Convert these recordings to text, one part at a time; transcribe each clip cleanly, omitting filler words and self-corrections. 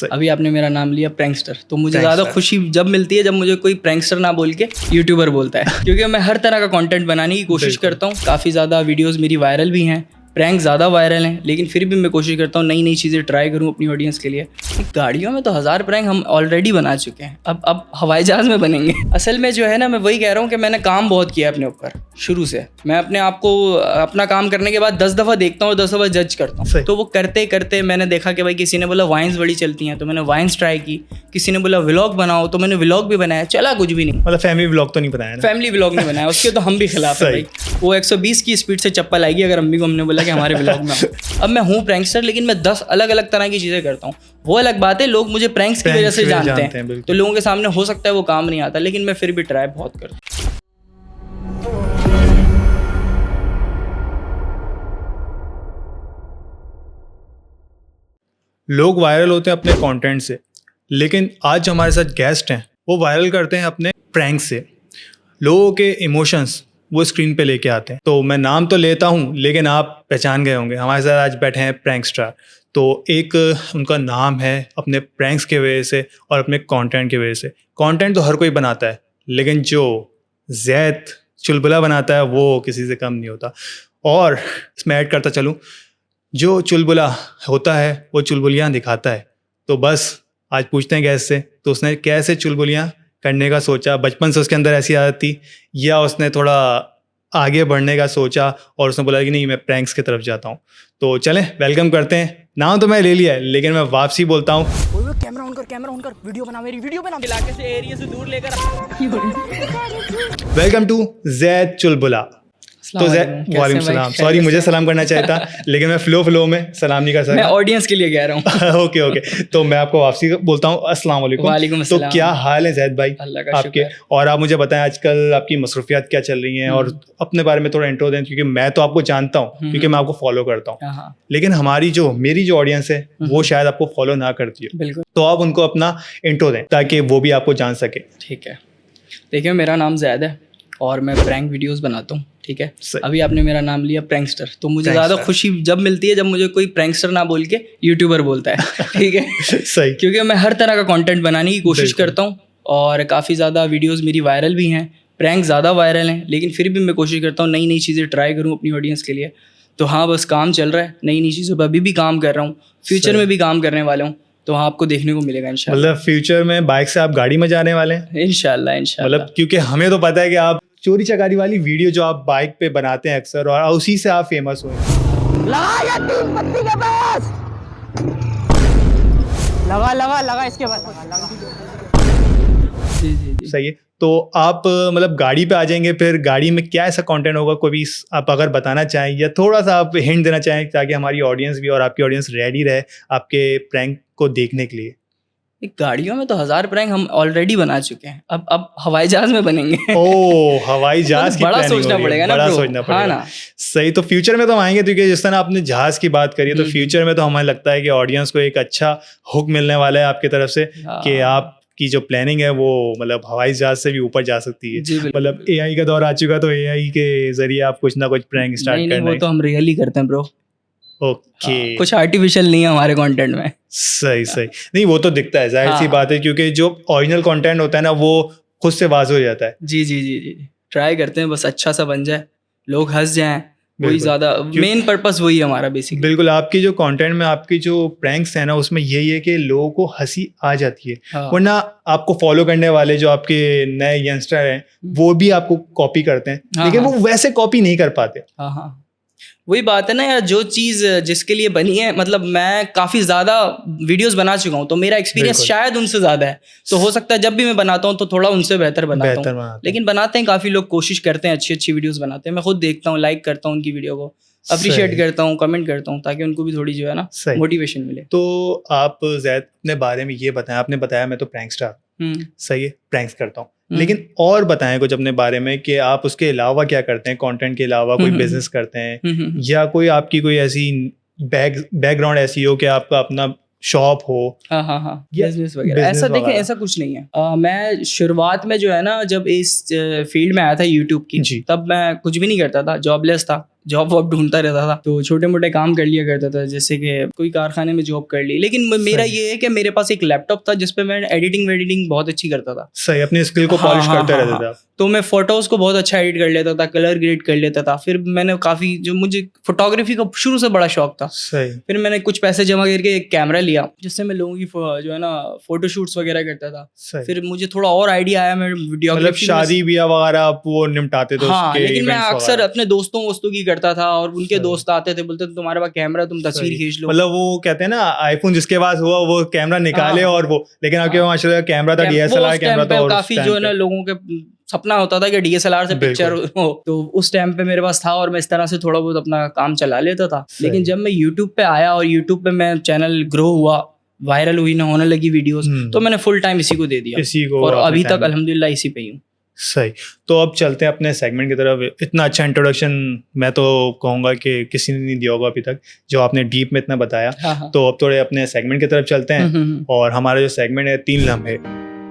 अभी आपने मेरा नाम लिया प्रैंकस्टर, तो मुझे ज़्यादा खुशी जब मिलती है जब मुझे कोई प्रैंकस्टर ना बोल के यूट्यूबर बोलता है क्योंकि मैं हर तरह का कंटेंट बनाने की कोशिश करता हूँ। काफ़ी ज़्यादा वीडियोस मेरी वायरल भी हैं, प्रैंक ज़्यादा वायरल हैं, लेकिन फिर भी मैं कोशिश करता हूँ नई नई चीज़ें ट्राई करूँ अपनी ऑडियंस के लिए। गाड़ियों में तो 1000 प्रैंक हम ऑलरेडी बना चुके हैं, अब हवाई जहाज़ में बनेंगे। असल में जो है ना, मैं वही कह रहा हूँ कि मैंने काम बहुत किया अपने ऊपर शुरू से। मैं अपने आप को अपना काम करने के बाद 10 दफ़ा देखता हूँ, 10 दफ़ा जज करता हूँ। तो वो करते करते मैंने देखा कि भाई किसी ने बोला वाइन्स बड़ी चलती हैं, तो मैंने वाइन्स ट्राई की। किसी ने बोला व्लॉग बनाओ, तो मैंने व्लॉग भी बनाया, चला कुछ भी नहीं। मतलब फैमिली व्लॉग तो नहीं बनाया? फैमिली व्लॉग नहीं बनाया, उसके तो हम भी खिलाफ है भाई। वो 120 की स्पीड से चप्पल आएगी अगर अम्मी को हमने बोला कि हमारे व्लॉग में। अब मैं हूँ प्रैंकस्टर, लेकिन मैं 10 अलग अलग तरह की चीज़ें करता हूँ। वो अलग बात है, लोग मुझे प्रैंक्स की वजह से जानते हैं, तो लोगों के सामने हो सकता है वो काम नहीं आता, लेकिन मैं फिर भी ट्राई बहुत करता हूँ। लोग वायरल होते हैं अपने कंटेंट से, लेकिन आज हमारे साथ गेस्ट हैं, वो वायरल करते हैं अपने प्रैंक से। लोगों के इमोशंस वो स्क्रीन पे लेके आते हैं। तो मैं नाम तो लेता हूँ, लेकिन आप पहचान गए होंगे। हमारे साथ आज बैठे हैं प्रैंकस्टर। तो एक उनका नाम है अपने प्रैंक्स की वजह से और अपने कंटेंट की वजह से। कंटेंट तो हर कोई बनाता है, लेकिन जो ज़ैद चुलबुला बनाता है वो किसी से कम नहीं होता। और इसमें ऐड करता चलूँ, जो चुलबुला होता है वो चुलबुलियाँ दिखाता है। तो बस आज पूछते हैं गैस से, तो उसने कैसे चुलबुलियाँ करने का सोचा? बचपन से उसके अंदर ऐसी आदत थी, या उसने थोड़ा आगे बढ़ने का सोचा और उसने बोला कि नहीं मैं प्रैंक्स की तरफ जाता हूँ? तो चलें वेलकम करते हैं। नाम तो मैं ले लिया है, लेकिन मैं वापसी बोलता हूँ। कैमरा ऑन कर, वीडियो बना, मेरी वीडियो बना, इलाके से एरिया से दूर लेकर। वेलकम टू ज़ैद चुलबुला। तो वालेकुम सलाम। सॉरी, मुझे सलाम करना चाहिए था, लेकिन मैं फ्लो में सलाम नहीं कर सकता। मैं ऑडियंस के लिए कह रहा हूँ। ओके। तो मैं आपको वापसी बोलता हूँ अस्सलाम वालेकुम। वालेकुम तो क्या हाल है ज़ैद भाई आपके? और आप मुझे बताएं आजकल आपकी मसरूफियात क्या चल रही हैं, और अपने बारे में थोड़ा इंट्रो दें, क्योंकि मैं तो आपको जानता हूँ क्योंकि मैं आपको फॉलो करता हूँ, लेकिन मेरी जो ऑडियंस है वो शायद आपको फॉलो ना करती है। बिल्कुल। तो आप उनको अपना इंट्रो दें ताकि वो भी आपको जान सके। ठीक है, देखिए मेरा नाम ज़ैद है और मैं प्रैंक वीडियोस बनाता हूँ। ठीक है, अभी आपने मेरा नाम लिया प्रैंकस्टर, तो मुझे ज़्यादा खुशी जब मिलती है जब मुझे कोई प्रैंकस्टर ना बोल के यूट्यूबर बोलता है। ठीक है सही, क्योंकि मैं हर तरह का कंटेंट बनाने की कोशिश करता हूँ और काफ़ी ज़्यादा वीडियोस मेरी वायरल भी हैं, प्रैंक ज़्यादा वायरल हैं, लेकिन फिर भी मैं कोशिश करता हूँ नई नई चीज़ें ट्राई करूँ अपनी ऑडियंस के लिए। तो हाँ, बस काम चल रहा है, नई नई चीज़ों पर अभी भी काम कर रहा हूँ, फ्यूचर में भी काम करने वाला हूँ, तो हाँ आपको देखने को मिलेगा इंशाल्लाह। मतलब फ्यूचर में बाइक से आप गाड़ी में जाने वाले हैं? इंशाल्लाह। मतलब क्योंकि हमें तो पता है कि आप चोरी चकारी वाली वीडियो जो आप बाइक पे बनाते हैं अक्सर, और उसी से आप फेमस हुए। लगा इसके बाद जी। सही है। तो आप मतलब गाड़ी पे आ जाएंगे, फिर गाड़ी में क्या ऐसा कंटेंट होगा, कोई भी आप अगर बताना चाहें या थोड़ा सा आप हिंट देना चाहें, ताकि हमारी ऑडियंस भी और आपकी ऑडियंस रेडी रहे आपके प्रैंक को देखने के लिए। गाड़ियों में तो 1000 प्रैंक हम ऑलरेडी बना चुके हैं, अब हवाई जहाज में बनेंगे। ओह, हवाई जहाज की बड़ा सोचना पड़ेगा ना, बड़ा सोचना पड़ेगा। हाँ ना? सही। तो फ्यूचर में तो हम आएंगे, क्योंकि जिस तरह आपने जहाज की बात करी है, तो फ्यूचर में तो हमें लगता है कि ऑडियंस को एक अच्छा हुक मिलने वाला है आपकी तरफ से, कि आपकी जो प्लानिंग है वो मतलब हवाई जहाज से भी ऊपर जा सकती है। मतलब AI का दौर आ चुका, तो AI के जरिए आप कुछ ना कुछ प्रैंक स्टार्ट करना। वो तो हम रियल ही करते हैं ब्रो। ओके, कुछ आर्टिफिशियल नहीं है हमारे कंटेंट में। सही। नहीं, वो तो दिखता है, जाहिर सी बात है, क्योंकि जो ओरिजिनल कंटेंट होता है ना वो खुद से वाज़ हो जाता है। जी। ट्राई करते हैं बस अच्छा सा बन जाए, लोग हंस जाएं, वही ज़्यादा मेन पर्पस वही है हमारा बेसिकली। बिल्कुल। आपकी जो कंटेंट में आपकी जो प्रैंक्स है ना, उसमें यही है कि लोगों को हंसी आ जाती है। वरना आपको फॉलो करने वाले जो आपके नए यंगस्टर हैं वो भी आपको कॉपी करते हैं, लेकिन वो वैसे कॉपी नहीं कर पाते। हाँ, वही बात है ना यार, जो चीज़ जिसके लिए बनी है, मतलब मैं काफ़ी ज़्यादा वीडियोस बना चुका हूँ, तो मेरा एक्सपीरियंस शायद उनसे ज़्यादा है, तो हो सकता है जब भी मैं बनाता हूँ तो थोड़ा उनसे बेहतर बनाता हूँ। लेकिन बनाते हैं काफ़ी लोग, कोशिश करते हैं, अच्छी वीडियोस बनाते हैं। मैं खुद देखता हूँ, लाइक करता हूँ उनकी वीडियो को, अप्रिशिएट करता हूँ, कमेंट करता हूँ, ताकि उनको भी थोड़ी जो है ना मोटिवेशन मिले। तो आप ज़ैद अपने बारे में ये बताएं, आपने बताया मैं तो प्रैंकस्टर, सही है, प्रैंक्स करता हूँ, लेकिन और बताएं कुछ अपने बारे में कि आप उसके अलावा क्या करते हैं, कंटेंट के अलावा कोई बिजनेस करते हैं, या कोई आपकी कोई ऐसी बैकग्राउंड ऐसी हो कि आपका अपना शॉप हो। हाँ, बिजनेस वगैरह ऐसा देखें, ऐसा कुछ नहीं है। मैं शुरुआत में जो है ना, जब इस फील्ड में आया था यूट्यूब की, तब मैं कुछ भी नहीं करता था, जॉबलेस था, जॉब वॉब ढूंढता रहता था, तो छोटे मोटे काम कर लिया करता था, जैसे कि कोई कारखाने में जॉब कर ली। लेकिन मेरा ये है कि मेरे पास एक लैपटॉप था जिसपे मैं एडिटिंग बहुत अच्छी करता था। सही, अपनी स्किल को पॉलिश करते रहते थे आप। तो मैं फोटोज को बहुत अच्छा एडिट कर लेता था, कलर ग्रेड कर लेता था। फिर मैंने काफी, जो मुझे फोटोग्राफी का शुरू से बड़ा शौक था, सही। फिर मैंने कुछ पैसे जमा करके एक कैमरा लिया जिससे मैं लोगों की जो है ना फोटो शूट्स वगैरह करता था। सही। फिर मुझे थोड़ा और आइडिया आया, मैं वीडियोग्राफी, मतलब शादी ब्याह वगैरह आप वो निपटाते थे? हाँ, उसके लेकिन मैं events अक्सर वगैरह? अपने दोस्तों की करता था, और उनके सही। दोस्त आते थे, बोलते थे तुम्हारे पास कैमरा, तुम तस्वीर सही। खींच लो। मतलब वो कहते हैं ना, आईफोन जिसके पास हुआ वो कैमरा निकाले हाँ। और वो, लेकिन आपके पास माशाल्लाह कैमरा था, डीएसएलआर कैमरा था, और काफी जो है ना लोगों के सपना होता था कि डीएसएलआर से पिक्चर हो, तो उस टाइम पे मेरे पास था और मैं इस तरह से थोड़ा बहुत अपना काम चला लेता था। लेकिन जब मैं यूट्यूब पे आया और यूट्यूब पे मैं चैनल ग्रो हुआ, वायरल हुई ना, होने लगी वीडियोस, तो मैंने फुल टाइम इसी को दे दिया, इसी को, और अभी तक अल्हम्दुलिल्लाह इसी पे ही हूँ। सही। तो अब चलते हैं अपने सेगमेंट की तरफ। इतना अच्छा इंट्रोडक्शन मैं तो कहूँगा कि किसी ने नहीं दिया होगा अभी तक, जो आपने डीप में इतना बताया। हाँ। तो अब थोड़े अपने सेगमेंट की तरफ चलते हैं। और हमारा जो सेगमेंट है 3 लम्हे,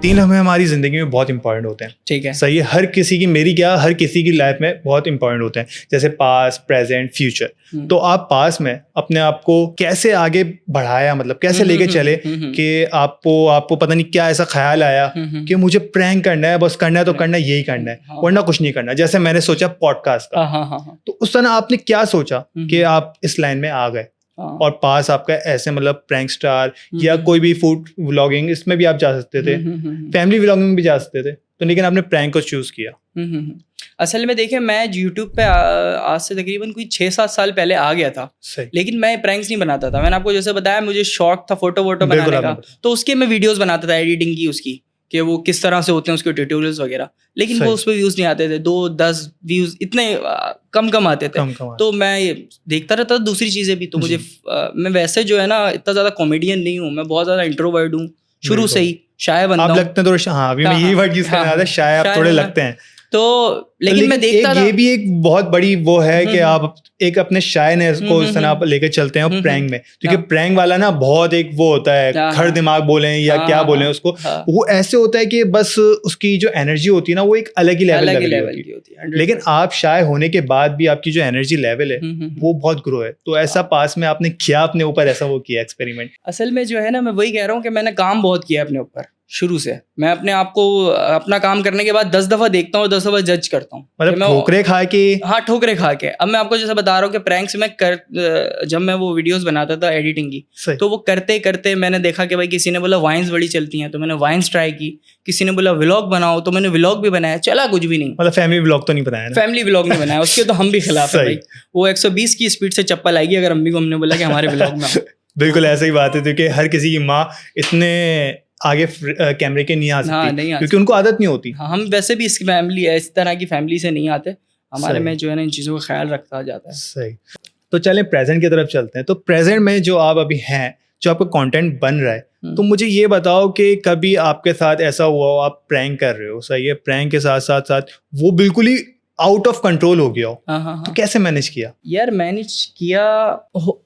3 लम्हे हमारी ज़िंदगी में बहुत इंपॉर्टेंट होते हैं। ठीक है। सही है, हर किसी की, मेरी क्या, हर किसी की लाइफ में बहुत इंपॉर्टेंट होते हैं, जैसे पास्ट, प्रेजेंट, फ्यूचर। तो आप पास्ट में अपने आप को कैसे आगे बढ़ाया, मतलब कैसे लेके चले कि आपको पता नहीं क्या ऐसा ख्याल आया कि मुझे प्रैंक करना है, बस करना है तो करना है, यही करना है, वरना कुछ नहीं करना। जैसे मैंने सोचा पॉडकास्ट का, तो उस तरह आपने क्या सोचा कि आप इस लाइन में आ गए? और पास आपका ऐसे मतलब प्रैंक स्टार या कोई भी फूड व्लॉगिंग, इसमें भी आप जा सकते थे, फैमिली व्लॉगिंग में भी जा सकते थे, तो लेकिन आपने प्रैंक को चूज किया। असल में देखिए, मैं यूट्यूब पे आज से तकरीबन कोई 6-7 साल पहले आ गया था, लेकिन मैं प्रैंक्स नहीं बनाता था। मैंने आपको जैसे बताया, मुझे शौक था फोटो वोटो बनाने का, तो उसके मैं वीडियोस बनाता था, एडिटिंग की उसकी, कि वो किस तरह से होते हैं, उसके ट्यूटोरियल्स वगैरह। लेकिन वो उस पर व्यूज नहीं आते थे, 2-10 व्यूज इतने कम आते थे। तो मैं देखता रहता था दूसरी चीजें भी। तो मुझे मैं वैसे जो है ना इतना ज्यादा कॉमेडियन नहीं हूँ, मैं बहुत ज्यादा इंट्रोवर्ट हूँ शुरू से ही, शाय बंदा हूँ। आप लगते हैं थोड़े, हाँ अभी मैं यही वर्ड यूज करना था, शाय आप थोड़े लगते हैं। तो लेकिन मैं देखता था, ये भी एक बहुत बड़ी वो है कि आप एक अपने शायनेस को इस तरह लेके चलते हैं प्रैंक में, क्योंकि प्रैंक वाला ना बहुत एक वो होता है, खर दिमाग बोलें या क्या बोलें उसको, वो ऐसे होता है कि बस उसकी जो एनर्जी होती है ना, वो एक अलग ही लेवल की होती है। लेकिन आप शाय होने के बाद भी आपकी जो एनर्जी लेवल है वो बहुत ग्रो है। तो ऐसा पास में आपने क्या अपने ऊपर ऐसा वो किया एक्सपेरिमेंट? असल में जो है ना, मैं वही कह रहा हूँ कि मैंने काम बहुत किया अपने ऊपर शुरू से। मैं अपने आप को अपना काम करने के बाद 10 दफा देखता हूँ, 10 दफा जज करता हूँ, मतलब ठोकरे खा के। हाँ, ठोकरे खा के। अब मैं आपको जैसे बता रहा हूँ कि प्रैंक्स में जब मैं वो वीडियोस बनाता था एडिटिंग की, तो वो करते करते मैंने देखा कि भाई किसी ने बोला वाइन्स बड़ी चलती हैं, तो मैंने वाइन्स ट्राई की। किसी ने बोला व्लॉग बनाओ, तो मैंने व्लॉग भी बनाया, चला कुछ भी नहीं। मतलब फैमिली व्लॉग तो नहीं बनाया ना? फैमिली व्लॉग नहीं बनाया, उसके तो हम भी खिलाफ है भाई। वो 120 की स्पीड से चप्पल आएगी अगर अम्मी को हमने बोला कि हमारे व्लॉग में। बिल्कुल ऐसा ही बात है, क्योंकि हर किसी की माँ इतने आगे कैमरे के नहीं आ सकती, क्योंकि उनको आदत नहीं होती। हाँ, हम वैसे भी इस तरह की फैमिली से नहीं आते, हमारे में जो है ना इन चीज़ों का ख्याल रखा जाता है। सही। तो चलें प्रेजेंट की तरफ चलते हैं। तो प्रेजेंट में जो आप अभी हैं, जो आपका कंटेंट बन रहा है, तो मुझे ये बताओ कि कभी आपके साथ ऐसा हुआ हो, आप प्रैंक कर रहे हो, सही है, प्रैंक के साथ साथ वो बिल्कुल ही आउट ऑफ कंट्रोल हो गया हो, तो कैसे मैनेज किया? यार मैनेज किया,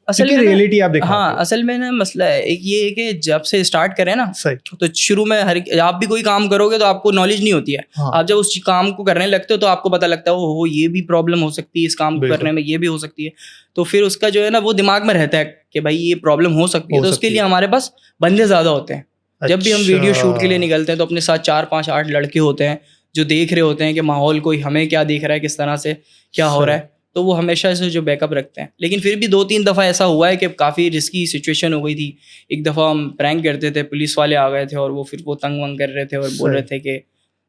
असल में रियलिटी आप दिखाते हाँ, असल में ना मसला है एक ये है कि जब से स्टार्ट करें ना, तो शुरू में आप भी कोई काम करोगे तो आपको नॉलेज नहीं होती है। आप जब उस काम को करने लगते हो तो आपको पता लगता है वो ये भी प्रॉब्लम हो सकती है, इस काम को करने में ये भी हो सकती है। तो फिर उसका जो है ना वो दिमाग में रहता है कि भाई ये प्रॉब्लम हो सकती है, तो उसके लिए हमारे पास बंदे ज्यादा होते हैं। जब भी हम वीडियो शूट के लिए निकलते हैं तो अपने साथ 4, 5, 8 लड़के होते हैं जो देख रहे होते हैं कि माहौल कोई हमें क्या देख रहा है, किस तरह से क्या हो रहा है, तो वो हमेशा से जो बैकअप रखते हैं। लेकिन फिर भी 2-3 दफ़ा ऐसा हुआ है कि काफ़ी रिस्की सिचुएशन हो गई थी। एक दफ़ा हम प्रैंक करते थे, पुलिस वाले आ गए थे और वो फिर वो तंग वंग कर रहे थे और बोल रहे थे कि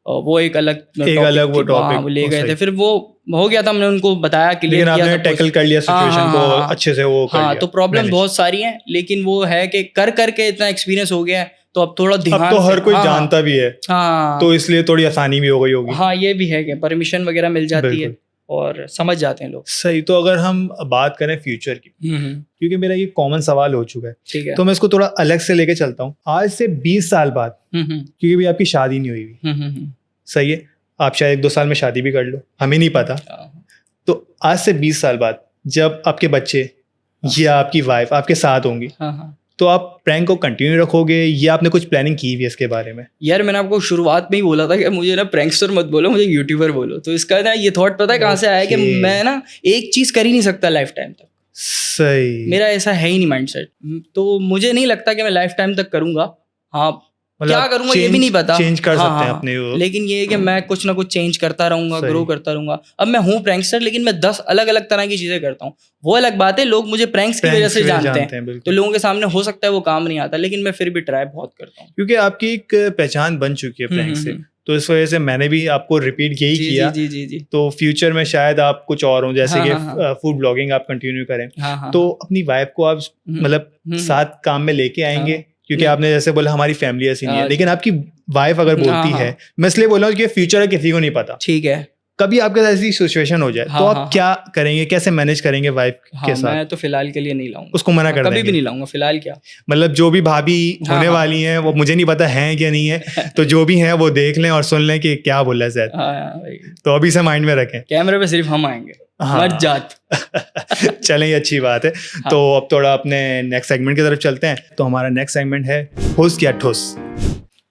वो एक अलग वो टॉपिक ले गए थे। फिर वो हो गया था, हमने उनको बताया, क्लियर किया, आपने टैकल कर लिया सिचुएशन को अच्छे से, वो कर लिया। तो प्रॉब्लम बहुत सारी हैं, लेकिन वो है कि कर करके इतना एक्सपीरियंस हो गया है, तो अब थोड़ा ध्यान, अब तो हर कोई जानता भी है, तो इसलिए थोड़ी आसानी भी हो गई होगी। हाँ, ये भी है कि परमिशन वगैरह मिल जाती है और समझ जाते हैं लोग। सही। तो अगर हम बात करें फ्यूचर की, क्योंकि मेरा ये कॉमन सवाल हो चुका है, ठीक है, तो मैं इसको थोड़ा अलग से लेके चलता हूँ। आज से 20 साल बाद, क्योंकि भी आपकी शादी नहीं हुई, सही है, आप शायद 1-2 साल में शादी भी कर लो, हमें नहीं पता। तो आज से 20 साल बाद जब आपके बच्चे या आपकी वाइफ आपके साथ होंगी, तो आप प्रैंक को कंटिन्यू रखोगे या आपने कुछ प्लानिंग की हुई है इसके बारे में? यार मैंने आपको शुरुआत में ही बोला था कि मुझे ना प्रैंकस्टर मत बोलो, मुझे यूट्यूबर बोलो। तो इसका ना ये थॉट पता है कहाँ से आया कि Okay. मैं ना एक चीज कर ही नहीं सकता लाइफ टाइम तक। सही, मेरा ऐसा है ही नहीं माइंडसेट, तो मुझे नहीं लगता कि मैं लाइफ टाइम तक करूंगा। हाँ, क्या करूंगा ये भी नहीं पता, चेंज कर हाँ, सकते हैं हाँ, अपने वो। लेकिन ये है कि मैं कुछ ना कुछ चेंज करता रहूंगा, सही। ग्रो करता रहूंगा। अब मैं हूँ प्रैंकस्टर, लेकिन मैं 10 अलग अलग तरह की चीजें करता हूँ। वो अलग बात है, लोग मुझे प्रैंक्स की वजह से जानते हैं, बिल्कुल। तो लोगों के सामने हो सकता है वो काम नहीं आता, लेकिन मैं फिर भी ट्राई बहुत करता हूँ। क्योंकि आपकी एक पहचान बन चुकी है प्रैंक से, तो इस वजह से मैंने भी आपको रिपीट यही जी किया। जी जी जी। तो फ्यूचर में शायद आप कुछ और हो, जैसे हाँ, कि हाँ, फूड ब्लॉगिंग आप कंटिन्यू करें, हाँ हाँ, तो अपनी वाइफ को आप मतलब साथ काम में लेके आएंगे, क्योंकि नहीं। आपने जैसे बोला हमारी फैमिली ऐसी नहीं है, हाँ, लेकिन आपकी वाइफ अगर बोलती हाँ, है, मैं इसलिए बोल रहा हूँ कि फ्यूचर किसी को नहीं पता, ठीक है। कभी आपके साथ ऐसी सिचुएशन हो जाए हाँ, तो आप हाँ, क्या करेंगे, कैसे मैनेज करेंगे वाइफ हाँ, के साथ? मैं तो फिलहाल के लिए नहीं लाऊंगा, उसको मना कर कभी देंगे? भी नहीं लाऊंगा फिलहाल। क्या मतलब जो भी भाभी हाँ, होने हाँ। वाली हैं वो मुझे नहीं पता हैं क्या नहीं है, तो जो भी हैं वो देख लें और सुन लें कि क्या बोला है सर, हाँ भाई, तो अभी से माइंड में रखें। कैमरे पे सिर्फ हम आएंगे, हाँ। मत जात। चलें, ये अच्छी बात है। हाँ। तो अब थोड़ा अपने नेक्स्ट सेगमेंट की तरफ चलते हैं। तो हमारा नेक्स्ट सेगमेंट है फुस या ठुस।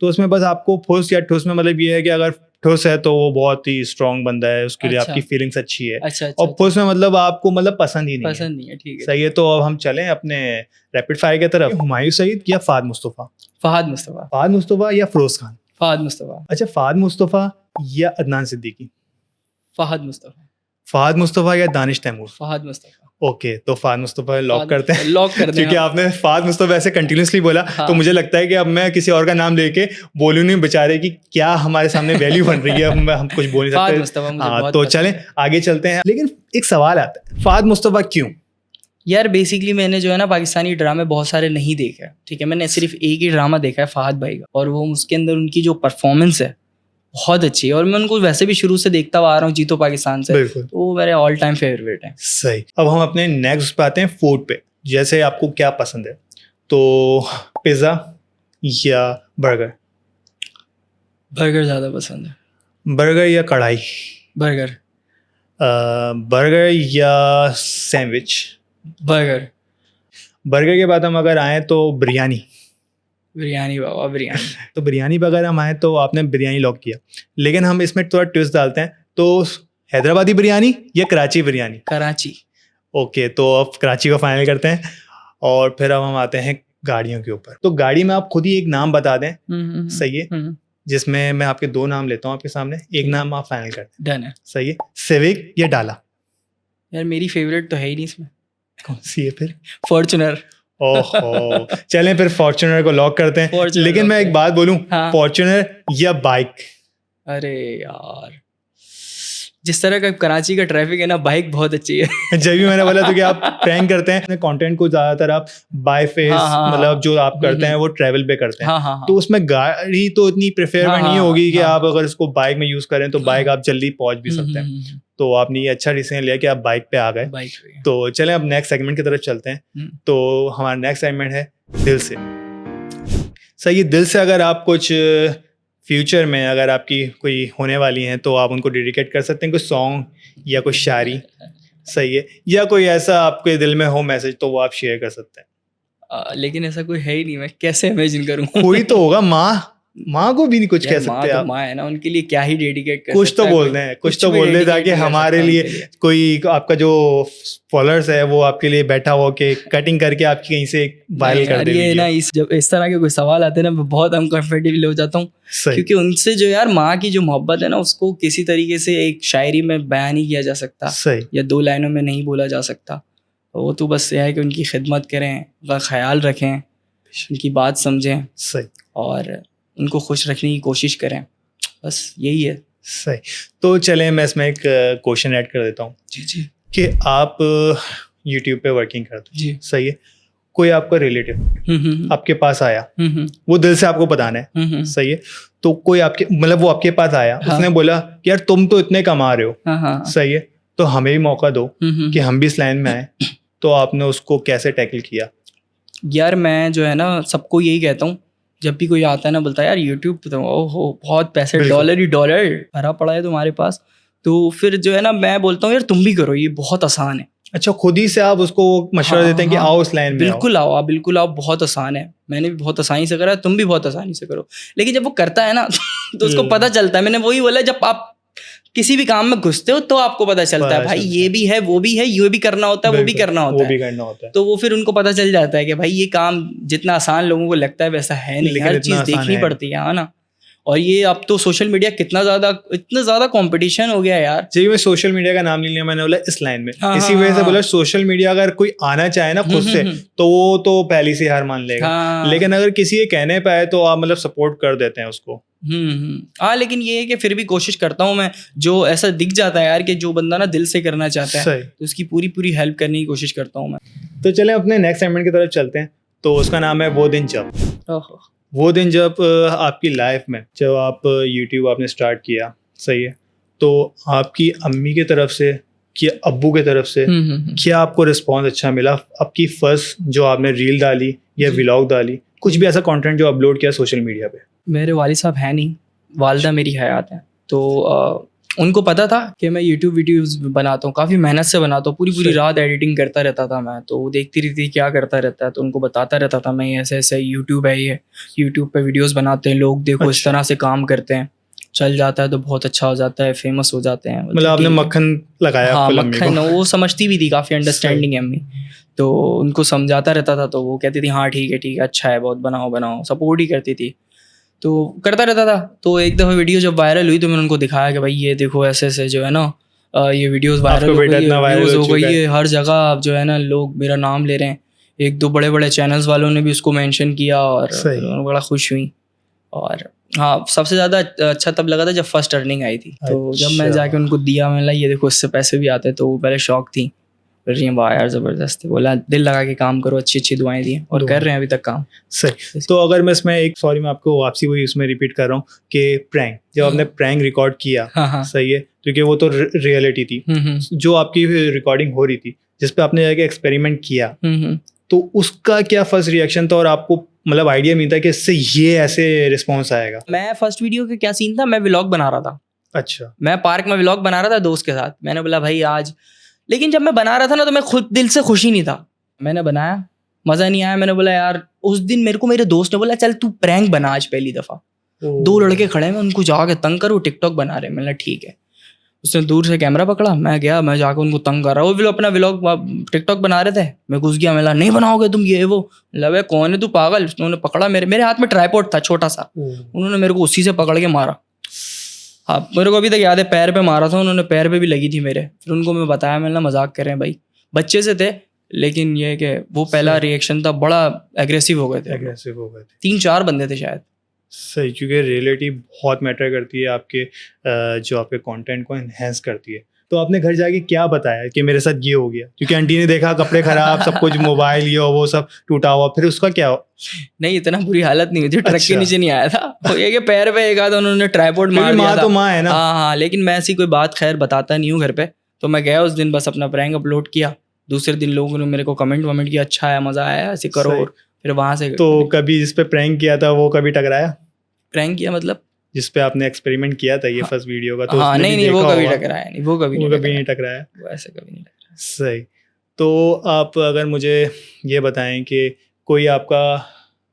तो उसमें बस आपको फुस या ठुस में मतलब ये है कि अगर ठुस है तो वो बहुत ही स्ट्रांग बंदा है, उसके लिए अच्छा। आपकी फीलिंग्स अच्छी है, अच्छा और फुस में मतलब आपको मतलब पसंद ही नहीं है। पसंद नहीं है, ठीक है। सही है। तो अब हम चलें अपने रैपिड फायर की तरफ। हुमायूं सईद या फाद मुस्तफा? फहद मुस्तफा। फाद मुस्तफा या फिरोज खान? फहद मुस्तफा। अच्छा, फाद मुस्तफा या अदनान सिद्दीकी? फहद मुस्तफा। फाद मुस्तफा या दानिश तैमूर? फहद मुस्तफा। ओके, तो फाद मुस्तफा लॉक करते हैं। लॉक कर दें। क्योंकि आपने फाद मुस्तफा ऐसे कंटिन्यूसली बोला, हाँ। तो मुझे लगता है कि अब मैं किसी और का नाम लेके बोलूं नहीं, बेचारे की क्या हमारे सामने वैल्यू बन रही है, हम कुछ बोल नहीं फहद सकते। मुस्तफा मुझे हाँ, बहुत तो पसंद चलें है। आगे चलते हैं। लेकिन एक सवाल आता है, फाद मुस्तफा क्यों? यार बेसिकली मैंने जो है ना पाकिस्तानी ड्रामे बहुत सारे नहीं देखे हैं, ठीक है। मैंने सिर्फ एक ही ड्रामा देखा है फहद भाई का, और वो उसके अंदर उनकी जो परफॉर्मेंस है बहुत अच्छी है, और मैं उनको वैसे भी शुरू से देखता हुआ आ रहा हूँ जीतो पाकिस्तान से, बिल्कुल तो वो मेरे ऑल टाइम फेवरेट है। सही। अब हम अपने नेक्स्ट पे आते हैं, फूड पे। जैसे आपको क्या पसंद है, तो पिज़्ज़ा या बर्गर? बर्गर ज़्यादा पसंद है। बर्गर या कढ़ाई? बर्गर। बर्गर या सैंडविच? बर्गर। बर्गर के बाद हम अगर आए तो बिरयानी। बिरयानी बाबा, बिरयानी। तो बिरयानी पे अगर हम आए तो आपने बिरयानी लॉक किया, लेकिन हम इसमें थोड़ा ट्विस्ट डालते हैं, तो हैदराबादी बिरयानी या कराची बिरयानी? कराची। ओके, तो अब कराची को फाइनल करते हैं, और फिर अब हम आते हैं गाड़ियों के ऊपर। तो गाड़ी में आप खुद ही एक नाम बता दें, सही है, जिसमें मैं आपके 2 नाम लेता हूँ आपके सामने, एक नाम आप फाइनल कर दें। डन है। सही है। सिविक या डाला? यार मेरी फेवरेट तो है ही नहीं इसमें। कौन सी है फिर? फॉर्च्यूनर। ओहो, चलें फिर फॉर्च्यूनर को लॉक करते हैं। Fortuner लेकिन lock मैं एक करें। बात बोलूं, हाँ। फॉर्च्यूनर या बाइक? अरे यार, जिस तरह का कराची का ट्रैफिक है ना, बाइक बहुत अच्छी है। जब भी मैंने बोला तो कि आप प्रैंक करते हैं, कंटेंट को ज्यादातर आप बाय फेस, हाँ, मतलब जो आप करते हैं वो ट्रैवल पे करते हैं, हाँ हाँ हाँ। तो उसमें गाड़ी तो इतनी प्रेफर हाँ, नहीं हाँ, होगी कि हाँ। आप अगर इसको बाइक में यूज करें तो बाइक आप जल्दी पहुंच भी सकते हैं। तो आपने ये अच्छा डिसीजन लिया कि आप बाइक पे आ गए। बाइक। तो चलें अब नेक्स्ट सेगमेंट की तरफ चलते हैं। तो हमारा नेक्स्ट सेगमेंट है दिल से। सही है। दिल से अगर आप कुछ फ्यूचर में अगर आपकी कोई होने वाली हैं तो आप उनको डेडिकेट कर सकते हैं, कोई सॉन्ग या कोई शायरी, सही है, या कोई ऐसा आपके दिल में हो मैसेज, तो वो आप शेयर कर सकते हैं। लेकिन ऐसा कोई है ही नहीं, मैं कैसे इमेजिन करूं? कोई तो होगा, माँ को भी नहीं कुछ कह सकते आप। माँ है ना, उनके लिए क्या ही डेडिकेट कर कुछ सकता तो है बोल कोई? दें, कुछ तो बोल दें, ताकि हमारे लिए कोई आपका जो फॉलोअर्स है वो आपके लिए बैठा हो के कटिंग करके आपकी कहीं से वायरल कर दे। ये ना जब इस तरह के कोई सवाल आते हैं ना, मैं बहुत अनकंफर्टेबल हो जाता हूँ, क्योंकि उनसे जो यार माँ की जो मोहब्बत है ना, उसको किसी तरीके से एक शायरी में बयान नहीं किया जा सकता, सही, या 2 लाइनों में नहीं बोला जा सकता। वो तो बस यह है कि उनकी खिदमत करें, उनका ख्याल रखें, उनकी बात समझें, सही, और उनको खुश रखने की कोशिश करें, बस यही है। सही। तो चलें मैं इसमें एक क्वेश्चन ऐड कर देता हूँ जी जी। कि आप यूट्यूब पे वर्किंग करते हैं, जी। सही है, कोई आपका रिलेटिव आपके पास आया, वो दिल से आपको बताना है, सही है, तो कोई आपके मतलब वो आपके पास आया, हाँ। उसने बोला कि यार तुम तो इतने कमा रहे हो, हाँ। सही है, तो हमें भी मौका दो कि हम भी इस लाइन में आए, तो आपने उसको कैसे टैकल किया? यार मैं जो है ना सबको यही कहता हूँ, जब भी कोई आता है ना, बोलता है यार यूट्यूब पे तो ओहो बहुत पैसे, डॉलर ही डॉलर भरा पड़ा है तुम्हारे पास, तो फिर जो है ना मैं बोलता हूँ यार तुम भी करो, ये बहुत आसान है। अच्छा, खुद ही से आप उसको मशवरा देते हैं कि आओ इस लाइन में? बिल्कुल आओ, आप बिल्कुल आओ, बहुत आसान है, मैंने भी बहुत आसानी से करा, तुम भी बहुत आसानी से करो। लेकिन जब वो करता है ना तो उसको पता चलता है। मैंने वही बोला, जब आप किसी भी काम में घुसते हो तो आपको पता चलता है भाई ये भी है, वो भी है, ये भी करना होता है, वो भी करना होता है। तो वो फिर उनको पता चल जाता है कि भाई ये काम जितना आसान लोगों को लगता है वैसा है नहीं, हर चीज देखनी पड़ती है ना। और ये अब तो सोशल मीडिया इतना ज्यादा कंपटीशन हो गया है यार। जी, मैं सोशल मीडिया का नाम नहीं लिया, मैंने बोला इस लाइन में, इसी वजह से बोला सोशल मीडिया अगर कोई आना चाहे ना खुद से तो वो तो पहली से हार मान लेगा। लेकिन अगर किसी के कहने पे आए तो आप मतलब सपोर्ट कर देते हैं उसको। हाँ, लेकिन ये है कि फिर भी कोशिश करता हूँ मैं, जो ऐसा दिख जाता है यार कि जो बंदा ना दिल से करना चाहता है तो उसकी पूरी हेल्प करने की कोशिश करता हूँ मैं। तो चले अपने नेक्स्ट सेगमेंट की तरफ चलते हैं। तो उसका नाम है वो दिन जब। वो दिन जब आपकी लाइफ में जब आप यूट्यूब आपने स्टार्ट किया, सही है, तो आपकी अम्मी की तरफ से कि अब्बू की तरफ से क्या आपको रिस्पॉन्स अच्छा मिला? आपकी फर्स्ट जो आपने रील डाली या व्लॉग डाली, कुछ भी ऐसा कंटेंट जो अपलोड किया सोशल मीडिया पे? मेरे वालिद साहब है नहीं, वालदा मेरी हयात है, तो उनको पता था कि मैं यूट्यूब वीडियोस बनाता हूँ, काफ़ी मेहनत से बनाता हूँ, पूरी रात एडिटिंग करता रहता था मैं। तो वो देखती रहती क्या करता रहता है, तो उनको बताता रहता था मैं ऐसे ऐसे यूट्यूब है, ये यूट्यूब पे वीडियोस बनाते हैं लोग, देखो इस तरह से काम करते हैं, चल जाता है तो बहुत अच्छा हो जाता है, फेमस हो जाते हैं। मतलब आपने मक्खन लगाया? हाँ, मक्खन। वो समझती भी थी, काफ़ी अंडरस्टैंडिंग है अम्मी, तो उनको समझाता रहता था, तो वो कहती थी हाँ ठीक है अच्छा है, बहुत बनाओ, सपोर्ट ही करती थी, तो करता रहता था। तो एक दफ़ा वीडियो जब वायरल हुई तो मैंने उनको दिखाया कि भाई ये देखो ऐसे ऐसे जो है ना ये वीडियोस वायरल हो गई है, हर जगह जो है ना लोग मेरा नाम ले रहे हैं। एक दो बड़े चैनल्स वालों ने भी उसको मेंशन किया और बड़ा खुश हुई। और हाँ, सबसे ज़्यादा अच्छा तब लगा था जब फर्स्ट अर्निंग आई थी। तो जब मैं जाके उनको दिया, मैंने ये देखो इससे पैसे भी आते, तो वो पहले शौक थी, वाह यार ज़बरदस्त। बोला दिल लगा के काम करो, अच्छी दुआएं दी और कर रहे हैं अभी तक काम। सही। तो अगर मैं इसमें एक, सॉरी मैं आपको वापसी वही उसमें रिपीट कर रहा हूँ कि प्रैंक, जब आपने प्रैंक रिकॉर्ड किया, सही है, क्योंकि वो तो रियलिटी थी, जो आपकी रिकॉर्डिंग हो रही थी जिसपे आपने जाके एक्सपेरिमेंट किया, तो उसका क्या फर्स्ट रिएक्शन था और आपको मतलब आइडिया मिलता है कि इससे ये ऐसे रिस्पॉन्स आएगा? मैं फर्स्ट वीडियो के क्या सीन था, मैं व्लॉग बना रहा था। अच्छा। मैं पार्क में व्लॉग बना रहा था दोस्त के साथ। मैंने बोला भाई आज, लेकिन जब मैं बना रहा था ना तो मैं खुद दिल से खुश ही नहीं था। मैंने बनाया, मज़ा नहीं आया। मैंने बोला यार, उस दिन मेरे को मेरे दोस्त ने बोला चल तू प्रैंक बना आज पहली दफ़ा। 2 लड़के खड़े हैं, उनको जाके तंग करो, टिकटॉक बना रहे। मैंने ठीक है। उसने दूर से कैमरा पकड़ा, मैं गया, मैं जाकर उनको तंग कर रहा। वो भी अपना व्लॉग टिकटॉक बना रहे थे, मैं घुस गया। मैं नहीं बनाओगे तुम ये वो। लवे कौन है तू पागल। उन्होंने पकड़ा, मेरे हाथ में ट्राइपॉड था छोटा सा, उन्होंने मेरे को उसी से पकड़ के मारा। हाँ, मेरे को अभी तक याद है, पैर पे मारा था उन्होंने, पैर पे भी लगी थी मेरे। फिर उनको मैं बताया, मैंने मजाक कर रहे हैं भाई, बच्चे से थे, लेकिन ये कि वो पहला रिएक्शन था, बड़ा एग्रेसिव हो गए थे। 3-4 बंदे थे शायद। सही, क्योंकि रियलिटी बहुत मैटर करती है आपके जो आपके कंटेंट को एनहेंस करती है। तो आपने घर जाके क्या बताया कि मेरे साथ ये हो गया? क्योंकि आंटी ने देखा कपड़े खराब, सब कुछ, मोबाइल ये वो सब टूटा हुआ, फिर उसका क्या? नहीं, इतना बुरी हालत नहीं हुई थी, ट्रक के नीचे नहीं आया था। वो ये कि पैर पे एक आधा उन्होंने ट्राइपॉड मार दिया था। तो माँ है ना। हाँ, लेकिन मैं ऐसी कोई बात खैर बताता नहीं हूँ घर पे। तो मैं गया उस दिन, बस अपना प्रैंक अपलोड किया। दूसरे दिन लोगों ने मेरे को कमेंट किया, अच्छा है, मजा आया, ऐसे करो। फिर वहां से तो कभी जिस पे प्रैंक किया था वो कभी टकराया? प्रैंक किया मतलब जिस पे आपने एक्सपेरिमेंट किया था ये फर्स्ट वीडियो का? तो हाँ, नहीं वो कभी टकराया नहीं, वो कभी नहीं टकराया, वैसे कभी नहीं टकराया। सही। तो आप अगर मुझे ये बताएं कि कोई आपका